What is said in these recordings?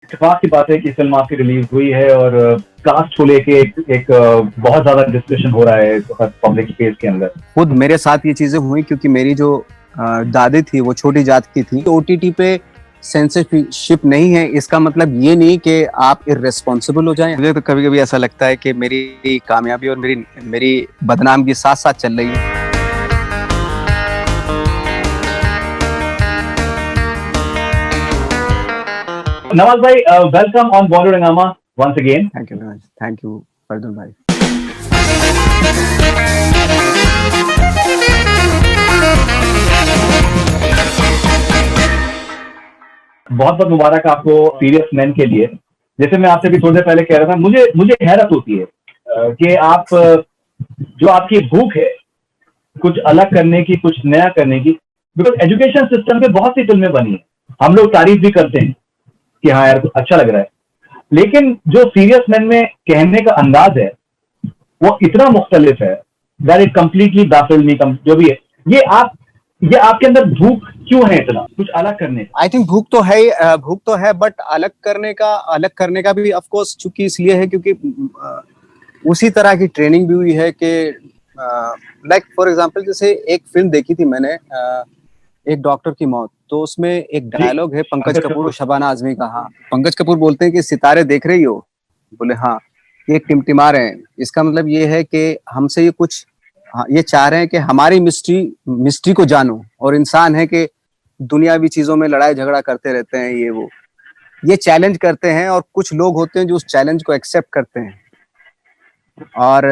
इत्तेफाक की बात है कि फिल्म आपकी रिलीज हुई है और कास्ट को लेके एक बहुत ज्यादा डिस्कशन हो रहा है इस वक्त पब्लिक स्पेस के अंदर। खुद मेरे साथ ये चीजें हुई क्योंकि मेरी जो दादी थी वो छोटी जात की थी। ओटीटी पे सेंसरशिप नहीं है, इसका मतलब ये नहीं कि आप इररेस्पॉन्सिबल हो जाएं। मुझे तो कभी कभी ऐसा लगता है कि मेरी कामयाबी और मेरी बदनामी साथ साथ चल रही है। नवाज भाई, वेलकम ऑन बॉलीवुड हंगामा वंस अगेन। थैंक यू फरदुल भाई। बहुत बहुत मुबारक आपको सीरियस मैन के लिए। जैसे मैं आपसे भी थोड़ी देर पहले कह रहा था, मुझे हैरत होती है कि आप जो आपकी भूख है कुछ अलग करने की, कुछ नया करने की, बिकॉज एजुकेशन सिस्टम पे बहुत सी फिल्में बनी है, हम लोग तारीफ भी करते हैं कि हाँ यार अच्छा लग रहा है, लेकिन जो सीरियस मैन में कहने का अंदाज है वो इतना मुख्तलिफ है दैट इट कंप्लीटली बाफिल मी। जो भी है, ये आपके अंदर भूख क्यों है इतना कुछ अलग करने का? आई थिंक भूख तो है बट अलग करने का भी ऑफ कोर्स चूंकि इसलिए है क्योंकि उसी तरह की ट्रेनिंग भी हुई है कि लाइक फॉर एग्जांपल जैसे एक फिल्म देखी थी मैंने, एक डॉक्टर की मौत, तो उसमें एक डायलॉग है पंकज कपूर और शबाना आजमी का। हाँ, पंकज कपूर बोलते हैं कि सितारे देख रही हो? बोले हाँ, ये टिमटिमा रहे हैं। इसका मतलब ये है कि हमसे ये कुछ ये चाह रहे हैं कि हमारी मिस्ट्री को जानो, और इंसान है कि दुनियावी चीजों में लड़ाई झगड़ा करते रहते हैं, ये चैलेंज करते हैं, और कुछ लोग होते हैं जो उस चैलेंज को एक्सेप्ट करते हैं और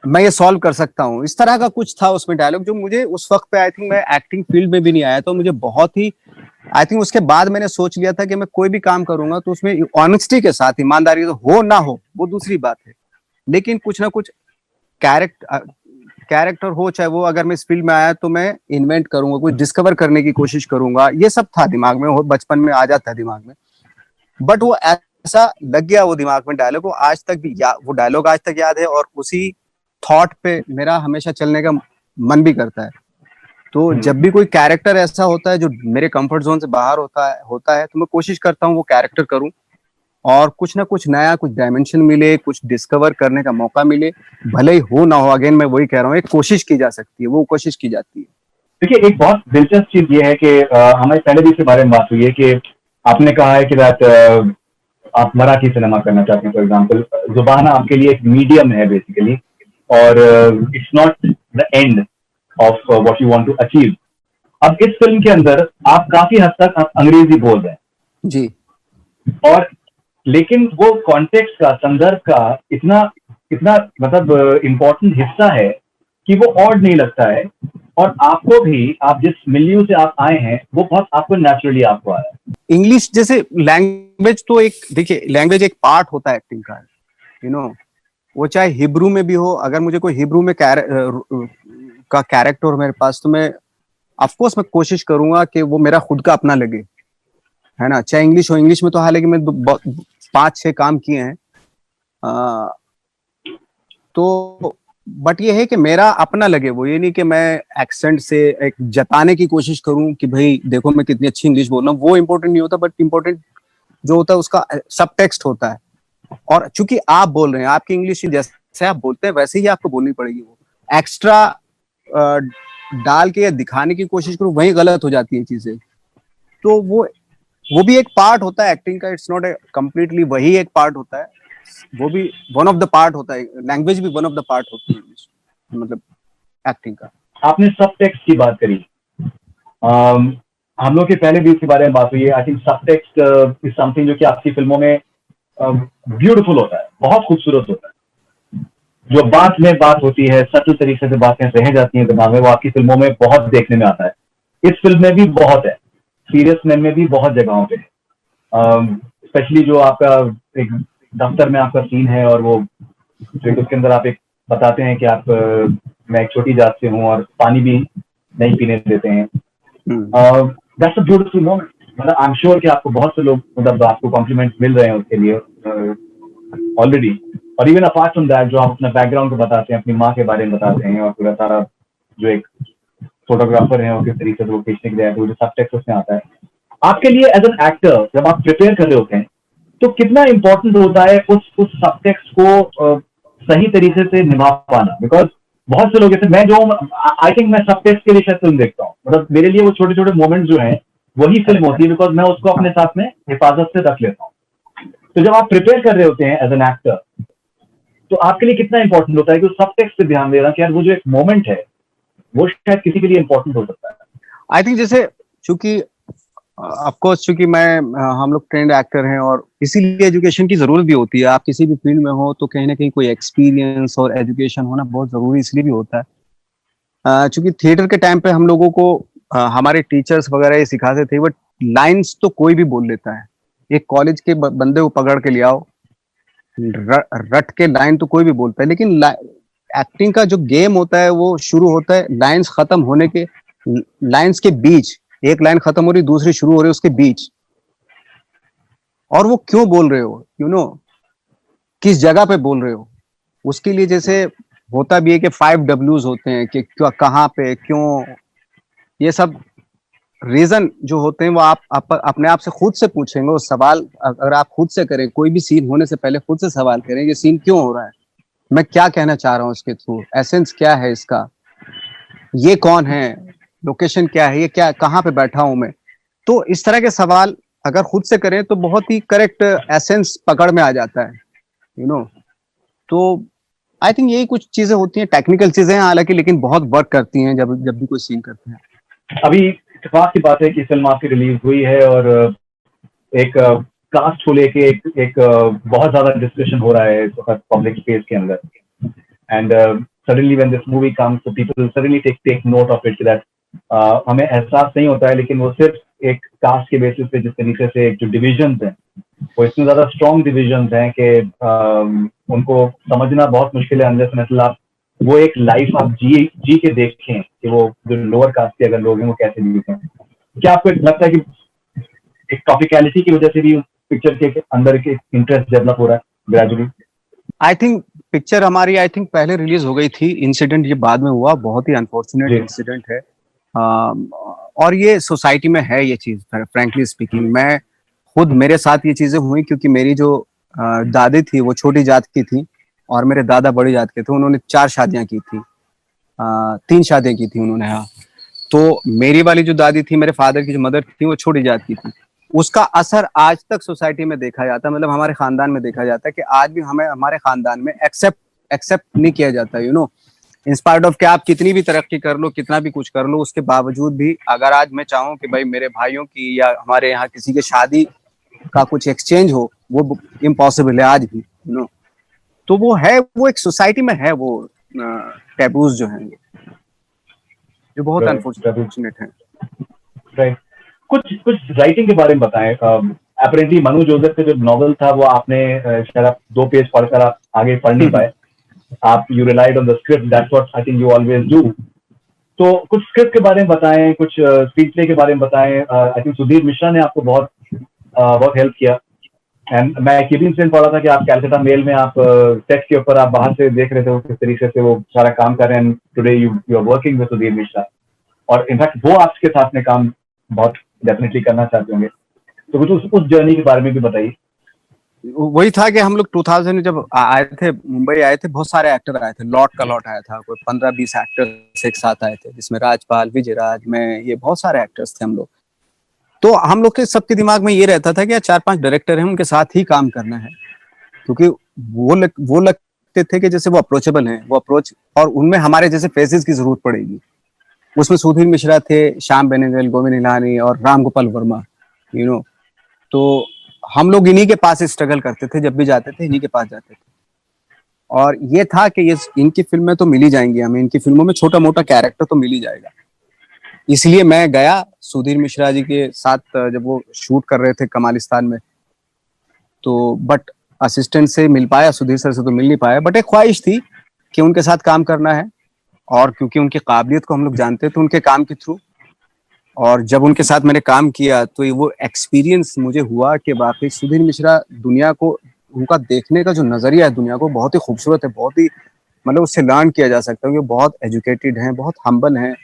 मैं ये सॉल्व कर सकता हूँ। इस तरह का कुछ था उसमें डायलॉग जो मुझे उस वक्त पे, आई थिंक मैं एक्टिंग फील्ड में भी नहीं आया, तो मुझे बहुत ही, आई थिंक उसके बाद मैंने सोच लिया था कि मैं कोई भी काम करूंगा तो उसमें ऑनेस्टी के साथ, ईमानदारी तो हो ना हो वो दूसरी बात है, लेकिन कुछ ना कुछ कैरेक्टर हो, चाहे वो, अगर मैं इस फील्ड में आया तो मैं इन्वेंट करूंगा, कुछ डिस्कवर करने की कोशिश करूंगा। ये सब था दिमाग में, बचपन में आ जाता है दिमाग में, बट वो ऐसा लग गया वो दिमाग में डायलॉग, वो आज तक भी वो डायलॉग आज तक याद है, और उसी थॉट पे मेरा हमेशा चलने का मन भी करता है। तो जब भी कोई कैरेक्टर ऐसा होता है जो मेरे कंफर्ट जोन से बाहर होता है तो मैं कोशिश करता हूँ वो कैरेक्टर करूं और कुछ ना कुछ नया, कुछ डायमेंशन मिले, कुछ डिस्कवर करने का मौका मिले, भले ही हो ना हो। अगेन मैं वही कह रहा हूँ, एक कोशिश की जा सकती है, वो कोशिश की जाती है। देखिए, एक बहुत दिलचस्प चीज ये है कि हमारे पहले भी इसके बारे में बात हुई है कि आपने कहा है कि आप मराठी सिनेमा करना चाहते हैं। फॉर एग्जाम्पल, जुबान आपके लिए एक मीडियम है बेसिकली, और it's not the end of what you want to achieve. अब इस फिल्म के अंदर आप काफी हद तक आप अंग्रेजी बोल रहे हैं जी, और लेकिन वो कॉन्टेक्स्ट का, संदर्भ का इतना इतना मतलब इम्पोर्टेंट हिस्सा है कि वो ऑड नहीं लगता है, और आपको भी, आप जिस मिलियू से आप आए हैं वो बहुत आपको नेचुरली आपको आया है। इंग्लिश जैसे लैंग्वेज तो एक, देखिए लैंग्वेज एक पार्ट होता है एक्टिंग का, यू नो, वो चाहे हिब्रू में भी हो। अगर मुझे कोई हिब्रू में का कैरेक्टर हो मेरे पास, तो मैं ऑफकोर्स मैं कोशिश करूंगा कि वो मेरा खुद का अपना लगे, है ना। चाहे इंग्लिश हो, इंग्लिश में तो हालांकि मैं 5-6 काम किए हैं, तो बट ये है कि मेरा अपना लगे वो, ये नहीं कि मैं एक्सेंट से एक जताने की कोशिश करूं कि भाई देखो मैं कितनी अच्छी इंग्लिश बोल रहा हूँ। वो इंपॉर्टेंट नहीं होता, बट इंपॉर्टेंट जो होता है उसका सब टेक्स्ट होता है। और चूंकि आप बोल रहे हैं, आपकी इंग्लिश जैसे आप बोलते हैं वैसे ही आपको बोलनी पड़ेगी। वो एक्स्ट्रा डाल के या दिखाने की कोशिश करूं, वही गलत हो जाती है चीजें। तो वो भी एक पार्ट होता है एक्टिंग का, इट्स नॉट ए कंप्लीटली, वही एक पार्ट होता है, वो भी वन ऑफ द पार्ट होता है। लैंग्वेज भी वन ऑफ द पार्ट होती है मतलब एक्टिंग का। आपने सब टेक्स्ट की बात करी, हम लोग के पहले भी इसके बारे में बात हुई है। आई थिंक सब टेक्स्ट इज समथिंग जो कि आपकी फिल्मों में ब्यूटीफुल होता है, बहुत खूबसूरत होता है। जो बात में बात होती है, सटल तरीके से बातें रह जाती हैं दिमाग में, वो आपकी फिल्मों में बहुत देखने में आता है। इस फिल्म में भी बहुत है, सीरियस मैन में भी बहुत जगहों पे, स्पेशली जो आपका एक दफ्तर में आपका सीन है, और वो उसके अंदर आप एक बताते हैं कि आप मैं एक छोटी जात से हूँ और पानी भी नहीं पीने देते हैं। That's a beautiful moment. मतलब आई एम श्योर कि आपको बहुत से लोग, मतलब आपको कॉम्प्लीमेंट मिल रहे हैं उसके लिए ऑलरेडी। और इवन अपार्ट फ्रॉम दैट, जो आप अपना बैकग्राउंड को बताते हैं, अपनी माँ के बारे में बताते हैं, और पूरा सारा जो एक फोटोग्राफर है और किस तरीके से वो खींचने के लिए, वो जो सब टेक्स्ट उसमें आता है, आपके लिए एज एन एक्टर जब आप प्रिपेयर कर रहे होते हैं तो कितना इंपॉर्टेंट होता है उस सबटेक्स्ट को सही तरीके से निभा पाना? बिकॉज बहुत से लोग ऐसे, मैं जो आई थिंक मैं सबटेक्स्ट के लिए शायद फिल्म देखता हूँ, मतलब मेरे लिए वो छोटे छोटे मोमेंट्स जो हैं वही फिल्म होती है, बिकॉज मैं उसको अपने साथ में हिफाजत से रख लेता हूँ। तो जब आप प्रिपेयर कर रहे होते हैं एज एन एक्टर, तो आपके लिए कितना इंपॉर्टेंट होता है कि उस सबटेक्स्ट पे ध्यान देना कि यार वो जो एक मोमेंट है वो शायद किसी के लिए इंपॉर्टेंट हो सकता है? आई थिंक जैसे चूंकि ऑफकोर्स चूंकि मैं हम लोग ट्रेंड एक्टर हैं और इसीलिए एजुकेशन की जरूरत भी होती है। आप किसी भी फील्ड में हो तो कहीं ना कहीं कोई एक्सपीरियंस और एजुकेशन होना बहुत जरूरी इसलिए भी होता है। चूंकि थिएटर के टाइम पे हम लोगों को हमारे टीचर्स वगैरह ये सिखाते थे, बट लाइंस तो कोई भी बोल लेता है। एक कॉलेज के बंदे को पकड़ के ले आओ, रट के लाइन तो कोई भी बोलता है, लेकिन एक्टिंग का जो गेम होता है वो शुरू होता है लाइंस खत्म होने के, लाइंस के बीच। एक लाइन खत्म हो रही दूसरी शुरू हो रही उसके बीच, और वो क्यों बोल रहे हो, किस जगह पे बोल रहे हो, उसके लिए जैसे होता भी है कि 5 Ws होते हैं कि क्यों, कहाँ पे, क्यों, ये सब रीजन जो होते हैं वो आप अपने आप से खुद से पूछेंगे। वो सवाल अगर आप खुद से करें, कोई भी सीन होने से पहले खुद से सवाल करें, ये सीन क्यों हो रहा है, मैं क्या कहना चाह रहा हूँ इसके थ्रू, एसेंस क्या है इसका, ये कौन है, लोकेशन क्या है, ये क्या, कहाँ पे बैठा हूं मैं। तो इस तरह के सवाल अगर खुद से करें तो बहुत ही करेक्ट एसेंस पकड़ में आ जाता है, यू नो। तो आई थिंक यही कुछ चीजें होती हैं, टेक्निकल चीजें हैं हालांकि, लेकिन बहुत वर्क करती हैं जब जब भी कोई सीन करते हैं। अभी इत्तेफाक की बात है कि फिल्म आपकी रिलीज हुई है और एक कास्ट को लेके एक बहुत ज्यादा डिस्कशन हो रहा है इस वक्त पब्लिक स्पेस के अंदर, and suddenly when this movie comes तो people suddenly take note of it that हमें एहसास नहीं होता है, लेकिन वो सिर्फ एक कास्ट के बेसिस पे जिस तरीके से एक जो डिविजन हैं वो इतने ज्यादा स्ट्रॉन्ग डिविजन हैं कि उनको समझना बहुत मुश्किल है अनलेस अनटिल आप वो एक लाइफ आप जी के देखें कि वो जो लोअर कास्ट के अगर लोग हैं वो कैसे जीते हैं। क्या आपको लगता है कि एक टॉपिकलिटी की वजह से भी पिक्चर के अंदर के इंटरेस्ट डेवलप हो रहा है ग्रेजुअली? आई थिंक पिक्चर हमारी आई थिंक पहले रिलीज हो गई थी, इंसिडेंट ये बाद में हुआ, बहुत ही अनफॉर्चुनेट इंसिडेंट है। और ये सोसाइटी में है ये चीज, फ्रैंकली स्पीकिंग। मैं खुद मेरे साथ ये चीजें हुई क्योंकि मेरी जो दादी थी वो छोटी जात की थी और मेरे दादा बड़ी जात के थे। उन्होंने 4 शादियां की थी, 3 शादियां की थी उन्होंने, हाँ। तो मेरी वाली जो दादी थी, मेरे फादर की जो मदर थी, वो छोटी जात की थी। उसका असर आज तक सोसाइटी में देखा जाता है, मतलब हमारे खानदान में देखा जाता है कि आज भी हमें हमारे खानदान में एक्सेप्ट नहीं किया जाता, इंस्पायर्ड ऑफ कि आप कितनी भी तरक्की कर लो, कितना भी कुछ कर लो, उसके बावजूद भी अगर आज मैं चाहूँ कि भाई मेरे भाइयों की या हमारे यहाँ किसी के शादी का कुछ एक्सचेंज हो, वो इम्पॉसिबल है आज भी, तो वो है, वो एक सोसाइटी में है, वो टैबूज जो हैं, जो बहुत अनफॉर्चुनेट है। राइट। कुछ कुछ राइटिंग के बारे में बताएं। अपेरेंटली मनु जोसेफ का जो नॉवल था वो आपने शायद आप 2 पेज पढ़कर आप आगे पढ़ नहीं पाए, आप you relied on the script, that's what I think you always do. तो कुछ स्क्रिप्ट के बारे में बताएं, कुछ स्क्रीन प्ले के बारे में बताएं। आई थिंक सुधीर मिश्रा ने आपको बहुत हेल्प किया, एंड मैं एक इंसिडेंट पढ़ा था कि आप कैलकाटा मेल में आप सेट के ऊपर आप बाहर से देख रहे थे वो किस तरीके से वो सारा काम कर रहे हैं, today you are working with Sudhir Mishra, और इनफैक्ट वो आपके साथ में काम बहुत डेफिनेटली करना चाहते होंगे। तो कुछ उस जर्नी के बारे में भी बताइए। वही था कि हम लोग 2000 में जब आए थे, मुंबई आए थे, बहुत सारे एक्टर आए थे, लॉट का लॉट आया था, कोई 15-20 एक्टर्स एक साथ आए थे, जिसमें राजपाल, विजयराज, मैं, ये बहुत सारे एक्टर्स थे हम लोग। तो हम लोग के सबके दिमाग में ये रहता था कि 4-5 डायरेक्टर हैं, उनके साथ ही काम करना है, क्योंकि वो लगते थे कि जैसे वो अप्रोचेबल हैं, वो अप्रोच, और उनमें हमारे जैसे फेसेस की जरूरत पड़ेगी। उसमें सुधीर मिश्रा थे, श्याम बेनेगल, गोविंद निहलानी और राम गोपाल वर्मा, तो हम लोग इन्हीं के पास स्ट्रगल करते थे, जब भी जाते थे इन्हीं के पास जाते थे। और ये था कि ये इनकी फिल्में तो मिल ही जाएंगी हमें, इनकी फिल्मों में छोटा मोटा कैरेक्टर तो मिल ही जाएगा। इसलिए मैं गया सुधीर मिश्रा जी के साथ, जब वो शूट कर रहे थे कमालिस्तान में, तो बट असिस्टेंट से मिल पाया, सुधीर सर से तो मिल नहीं पाया, बट एक ख्वाहिश थी कि उनके साथ काम करना है, और क्योंकि उनकी काबिलियत को हम लोग जानते थे उनके काम के थ्रू। और जब उनके साथ मैंने काम किया तो वो एक्सपीरियंस मुझे हुआ कि वाकई सुधीर मिश्रा, दुनिया को, उनका देखने का जो नजरिया है दुनिया को, बहुत ही खूबसूरत है, बहुत ही, मतलब उससे लर्न किया जा सकता है। वो बहुत एजुकेटेड हैं, बहुत हम्बल हैं,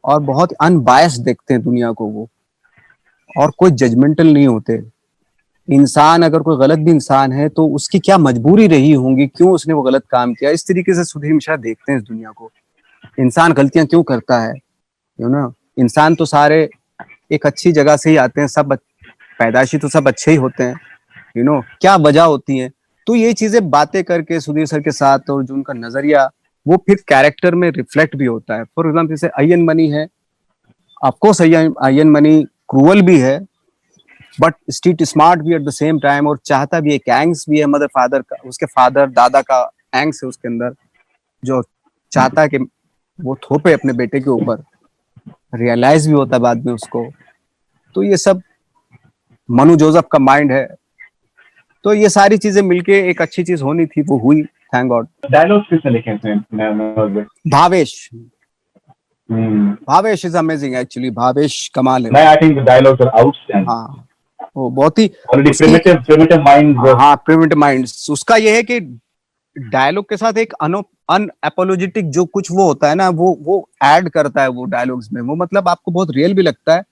और बहुत अनबायस्ड देखते हैं दुनिया को वो। और कोई जजमेंटल नहीं होते। इंसान अगर कोई गलत भी इंसान है तो उसकी क्या मजबूरी रही होंगी, क्यों उसने वो गलत काम किया, इस तरीके से सुधीर मिश्रा देखते हैं इस दुनिया को। इंसान गलतियां क्यों करता है, यू नो। इंसान तो सारे एक अच्छी जगह से ही आते हैं, सब पैदाइशी तो सब अच्छे ही होते हैं, यू नो। क्या वजह होती है, तो ये चीजें बातें करके सुधीर सर के साथ, और जो उनका नजरिया वो फिर कैरेक्टर में रिफ्लेक्ट भी होता है। फॉर एग्जाम्पल जैसे अय्यन मनी है, ऑफकोर्स अय्यन मनी क्रूअल भी है बट स्ट्रीट स्मार्ट भी एट द सेम टाइम, और चाहता भी है, एंग्स भी है मदर फादर का, उसके फादर दादा का एंग्स है उसके अंदर, जो चाहता है कि वो थोपे अपने बेटे के ऊपर, रियलाइज भी होता है बाद में उसको। तो ये सब मनु जोसेफ का माइंड है। तो ये सारी चीजें मिलके एक अच्छी चीज होनी थी, वो हुई, थैंक गॉड। डायलॉग्स किसने लिखे थे? Bhavesh, hmm, Bhavesh is amazing actually, Bhavesh कमाल है। मैं I think the dialogues are outstanding. हाँ, वो बहुत ही ऑलरेडी उसकी, प्रिमिटिव माइंड। हाँ प्रिमिटिव माइंड्स, उसका ये है कि डायलॉग के साथ एक अनएपोलोजेटिक जो कुछ वो होता है ना, वो ऐड करता है वो डायलॉग्स में। वो मतलब आपको बहुत रियल भी लगता है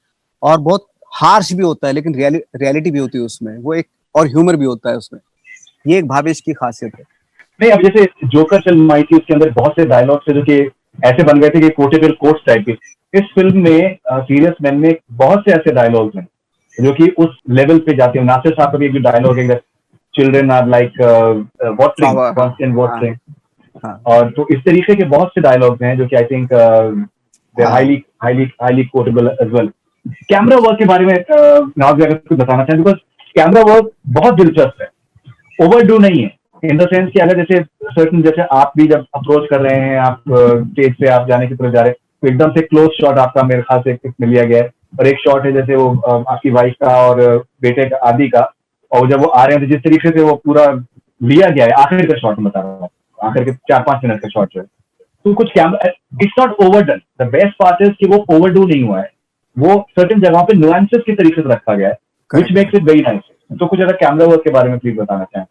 और बहुत हार्श भी होता है, लेकिन रियलिटी भी होती है उसमें, वो एक और ह्यूमर भी होता है उसमें। ये एक भावेश की खासियत है। नहीं, अब जैसे जोकर फिल्म आई थी, उसके अंदर बहुत से डायलॉग्स थे जो कि ऐसे बन गए थे कि कोटेबल कोट्स टाइप के। इस फिल्म में सीरियस मैन में बहुत से ऐसे डायलॉग्स हैं जो कि उस लेवल पे जाते हैं। नासिर साहब का भी एक जो डायलॉग है, चिल्ड्रन आर लाइक वाटरिंग, हाँ कांस्टेंट वाटरिंग। हाँ और तो इस तरीके के बहुत से डायलॉग्स हैं जो कि आई थिंक दे हाँ highly highly highly quotable as well. Camera work के बारे में नवाज भाई अगर कुछ बताना चाहें, बिकॉज कैमरा वर्क बहुत दिलचस्प है, ओवरडू नहीं है। इन द सेंस कि अगर जैसे सर्टन, जैसे आप भी जब अप्रोच कर रहे हैं, आप स्टेज से आप जाने की तरफ जा रहे हैं, तो एकदम से क्लोज शॉट आपका मेरे ख्याल से मिल लिया गया है। और एक शॉट है जैसे वो आपकी वाइफ का और बेटे का, आदि का, और जब वो आ रहे हैं तो जिस तरीके से वो पूरा लिया गया है, आखिर का शॉट में बता रहा हूँ, आखिर के 4-5 मिनट का शॉट जो है, तो कुछ camera, it's not overdone. The best part is कि वो ओवरडू नहीं हुआ है, वो सर्टेन जगहों पे नुआंसेस के तरीके से रखा गया है, which makes it very nice. तो कुछ अगर कैमरा वर्क के बारे में प्लीज बताना चाहें।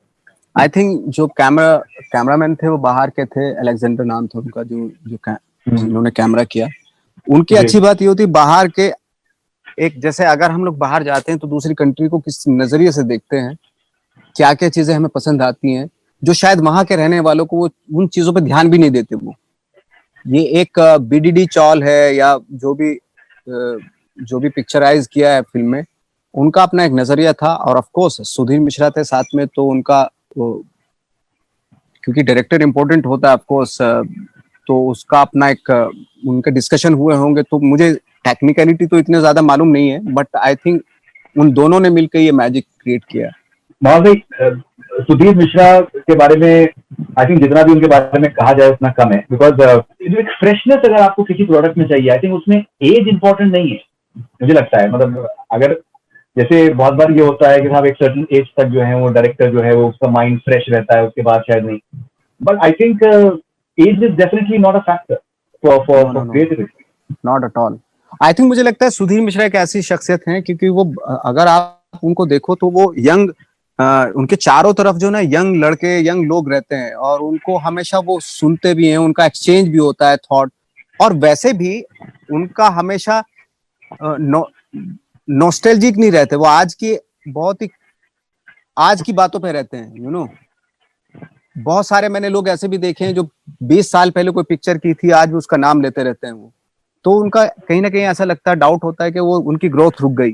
आई थिंक जो कैमरामैन थे वो बाहर के थे, अलेक्जेंडर नाम था उनका, जिन्होंने कैमरा किया। उनकी अच्छी बात ये होती, बाहर के एक, जैसे अगर हम लोग बाहर जाते हैं तो दूसरी कंट्री को किस नजरिए से देखते हैं, क्या क्या चीजें हमें पसंद आती हैं, जो शायद वहां के रहने वालों को वो उन चीजों पे ध्यान भी नहीं देते। वो ये एक बीडीडी चॉल है या जो भी पिक्चराइज किया है फिल्म में, उनका अपना एक नजरिया था। और ऑफ कोर्स सुधीर मिश्रा थे साथ में, तो उनका क्योंकि डायरेक्टर इंपॉर्टेंट होता है ऑफ कोर्स, तो उसका अपना एक उनके डिस्कशन हुए होंगे। तो मुझे टेक्निकलिटी तो इतने ज्यादा मालूम नहीं है, बट आई थिंक उन दोनों ने मिलकर ये मैजिक क्रिएट किया। मोहन भाई, सुधीर मिश्रा के बारे में आई थिंक जितना भी उनके बारे में कहा जाए उतना कम है, बिकॉज एक फ्रेशनेस अगर आपको किसी प्रोडक्ट में चाहिए, आई थिंक उसमें एज इंपॉर्टेंट नहीं है, मुझे लगता है। मतलब अगर जैसे बहुत बार ये होता है कि साहब एक सर्टन एज तक जो है वो डायरेक्टर जो है वो उसका माइंड फ्रेश रहता है, उसके बाद शायद नहीं। But I think age is definitely not a factor for creativity, not at all. I think मुझे लगता है सुधीर मिश्रा एक ऐसी शख्सियत है, क्योंकि वो अगर आप उनको देखो तो वो यंग, उनके चारों तरफ जो ना यंग लड़के, यंग लोग रहते हैं, और उनको हमेशा वो सुनते भी हैं, उनका एक्सचेंज भी होता है थॉट। और वैसे भी उनका हमेशा नॉस्टैल्जिक नहीं रहते, वो बहुत ही आज की बातों पे रहते हैं, यू नो। बहुत सारे मैंने लोग ऐसे भी देखे हैं जो 20 साल पहले कोई पिक्चर की थी, आज भी उसका नाम लेते रहते हैं वो। तो उनका कहीं ना कहीं ऐसा लगता है, डाउट होता है कि वो उनकी ग्रोथ रुक गई।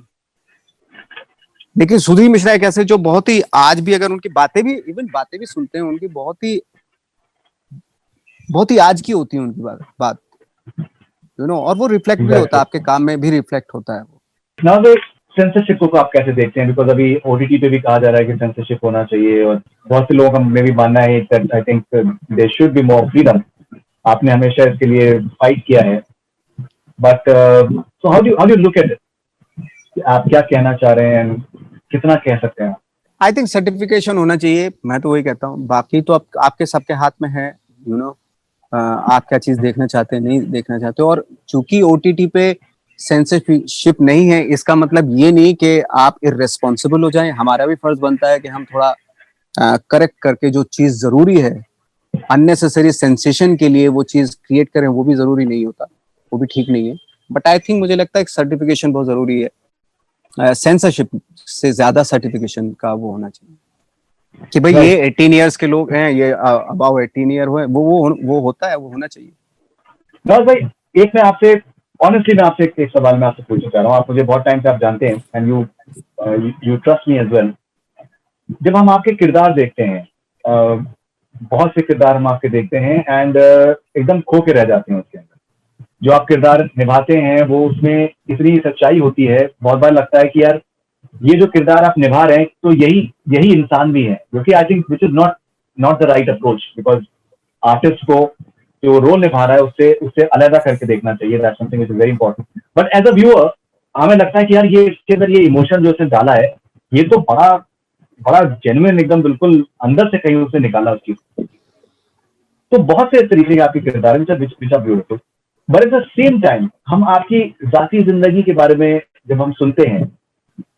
लेकिन सुधीर मिश्रा एक ऐसे जो बहुत ही, आज भी अगर उनकी बातें भी सुनते हैं, उनकी बहुत ही आज की होती है उनकी बात, यू नो। और वो रिफ्लेक्ट भी होता है, आपके काम में भी रिफ्लेक्ट होता है वो। ना। सेंसरशिप को आप कैसे देखते हैं? बिकॉज अभी ओटीटी पे भी कहा जा रहा है कि सेंसरशिप होना चाहिए, और बहुत से लोगों का में भी मानना है that I think there should be more freedom. आपने हमेशा इसके लिए फाइट किया है, but so how do look at it? आप क्या कहना चाह रहे हैं, कितना कह सकते हैं? आई थिंक सर्टिफिकेशन होना चाहिए, मैं तो वही कहता हूँ। बाकी तो आपके सबके हाथ में है, यू नो। आप क्या चीज देखना चाहते हैं, नहीं देखना चाहते हो। और चूंकि ओटीटी पे सेंसरशिप नहीं है, इसका मतलब ये नहीं कि आप इररेस्पॉन्सिबल हो जाएं। हमारा भी फर्ज बनता है कि हम थोड़ा करेक्ट करके जो चीज जरूरी है, अननेसेसरी सेंसेशन के लिए वो चीज क्रिएट करें, वो भी जरूरी नहीं होता, वो भी ठीक नहीं है। बट आई थिंक मुझे लगता है एक सर्टिफिकेशन बहुत जरूरी है, सेंसरशिप से ज्यादा सर्टिफिकेशन का वो होना चाहिए कि भाई ये 18 इयर्स के लोग हैं, ये अबाव 18 ईयर हुए, वो होता है, वो होना चाहिए। नवाज भाई, एक मैं आपसे ऑनेस्टली मैं आपसे एक सवाल मैं आपसे पूछना चाह रहा हूँ। आप मुझे बहुत टाइम से आप जानते हैं and you trust me as well. जब हम आपके किरदार देखते हैं, बहुत से किरदार हम आपके देखते हैं एंड एकदम खो के रह जाते हैं उसके अंदर। जो आप किरदार निभाते हैं वो उसमें इतनी सच्चाई होती है, बहुत बार लगता है कि यार ये जो किरदार आप निभा रहे हैं तो यही इंसान भी है, जो कि I think which is not the right approach, because artist को जो रोल निभा रहा है उससे उससे अलग करके देखना चाहिए। That's something which is very important. But as a viewer हमें लगता है कि यार ये इसके अंदर ये इमोशन जो उसने डाला है, ये तो बड़ा बड़ा जेन्युइन, एकदम बिल्कुल अंदर से कहीं उसने निकाला उस चीज। तो बहुत से तरीके के आपके किरदार हैं which are beautiful. But at the same time हम आपकी जाती जिंदगी के बारे में जब हम सुनते हैं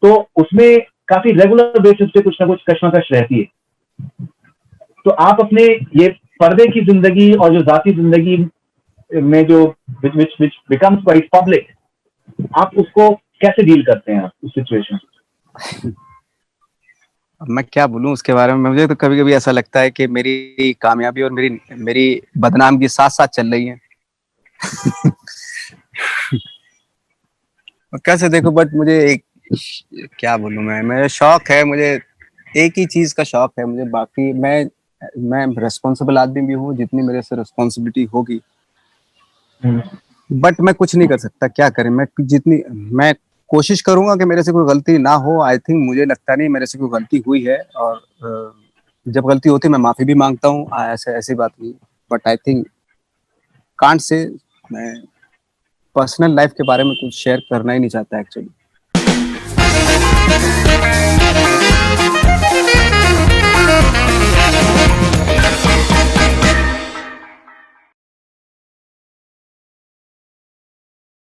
तो उसमें काफी रेगुलर बेसिस पे कुछ ना कुछ कश्मकश रहती है। तो आप अपने ये पर्दे की जिंदगी और जो जाती जिंदगी में जो विच बिकम्स क्वाइट पब्लिक, आप उसको कैसे डील करते हैं उस सिचुएशन? अब मैं क्या बोलूं उसके बारे में। मुझे तो कभी कभी ऐसा लगता है कि मेरी कामयाबी और मेरी बदनामी साथ साथ चल रही है। कैसे देखो, बट मुझे एक क्या बोलूं, मैं मेरा शौक है, मुझे एक ही चीज का शौक है मुझे। बाकी मैं रेस्पॉन्सिबल आदमी भी हूँ, जितनी मेरे से रिस्पॉन्सिबिलिटी होगी, बट मैं कुछ नहीं कर सकता। क्या करें, मैं कोशिश करूंगा कि मेरे से कोई गलती ना हो। आई थिंक, मुझे लगता नहीं मेरे से कोई गलती हुई है, और जब गलती होती है मैं माफी भी मांगता हूँ, ऐसी बात नहीं। But I think can't say मैं पर्सनल लाइफ के बारे में कुछ शेयर करना ही नहीं चाहता एक्चुअली।